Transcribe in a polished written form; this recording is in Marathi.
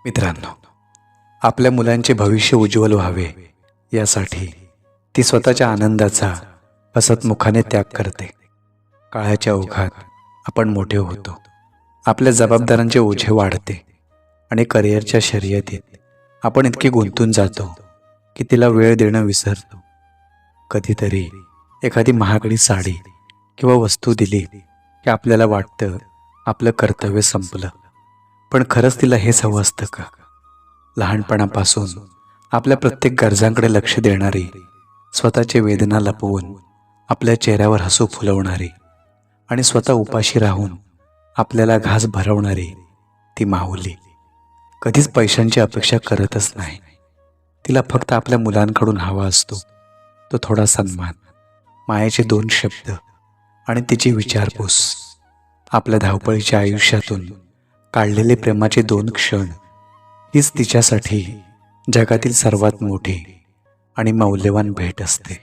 मित्रांनो, आपल्या मुलांचे भविष्य उज्ज्वल व्हावे यासाठी ती स्वतःच्या आनंदाचा हसतमुखाने त्याग करते. काळाच्या ओघात आपण मोठे होतो, आपल्या जबाबदाऱ्यांचे ओझे वाढते आणि करिअरच्या शर्यतीत आपण इतके गुंतून जातो की तिला वेळ देणं विसरतो. कधीतरी एखादी महागडी साडी किंवा वस्तू दिली की आपल्याला वाटतं आपलं कर्तव्य संपलं. पण खरंच तिला हेच हवं असतं का? लहानपणापासून आपल्या प्रत्येक गरजांकडे लक्ष देणारी, स्वतःची वेदना लपवून आपल्या चेहऱ्यावर हसू फुलवणारी आणि स्वतः उपाशी राहून आपल्याला घास भरवणारी ती माऊली कधीच पैशांची अपेक्षा करतच नाही. तिला फक्त आपल्या मुलांकडून हवा असतो तो थोडा सन्मान, मायेचे 2 शब्द आणि तिची विचारपूस. आपल्या धावपळीच्या आयुष्यातून काढलेले प्रेमाचे 2 क्षण हीच तिच्यासाठी जगातील सर्वात मोठी आणि मौल्यवान भेट असते.